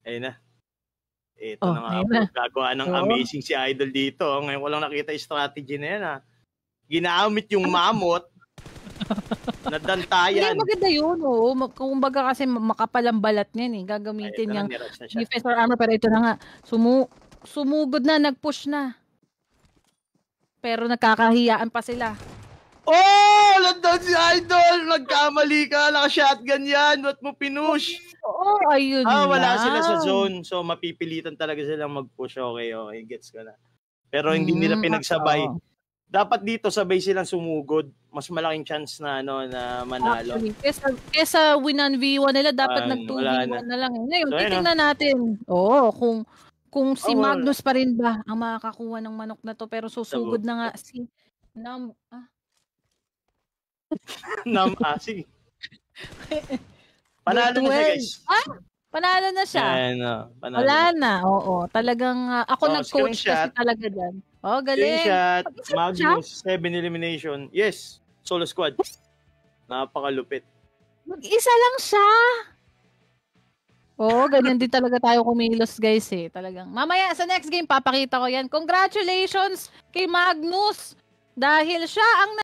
Ayun na. Ito Oh, na nga ayun po. na. Gagawa ng Oo. amazing si Idol dito. Ngayon ko lang nakita yung strategy na yan, ha. Ginamit yung mammoth na Hindi, dantayan. maganda yun, oo. Kumbaga kasi makapal ang balat niyan eh. Ay, ito Gagamitin na, niyang nirush na siya. defense or armor. Pero ito na nga, sumugod na, nag-push na. Pero nagkakahiyaan pa sila. Oh! Landan si Idol! Nagkamali ka, naka-shotgun yan. Ba't mo pinush? Oo, ayun Wala lang. sila sa zone. So, mapipilitan talaga silang mag-push. Okay, gets ko na. Pero hindi nila pinagsabay. Dapat dito sabay silang sumugod. Mas malaking chance na na manalo. Actually, kesa win on V1 nila, dapat nag-2v1 na. na lang. Ngayon, So, titingnan natin. Oo, kung si Magnus pa rin ba ang makakakuha ng manok na to. Pero susugod na nga si sige. Panalo na siya, guys. Panalo na siya. Panalo wala na. Oo, talagang ako nag-coach kasi talaga dyan. Oh, galing. Screenshot, Magnus, 7 elimination. Yes, solo squad. Napakalupit. Mag-isa lang siya. Oo, ganyan din talaga tayo kumilos, guys eh. Talagang. Mamaya sa next game, papakita ko yan. Congratulations kay Magnus. Dahil siya ang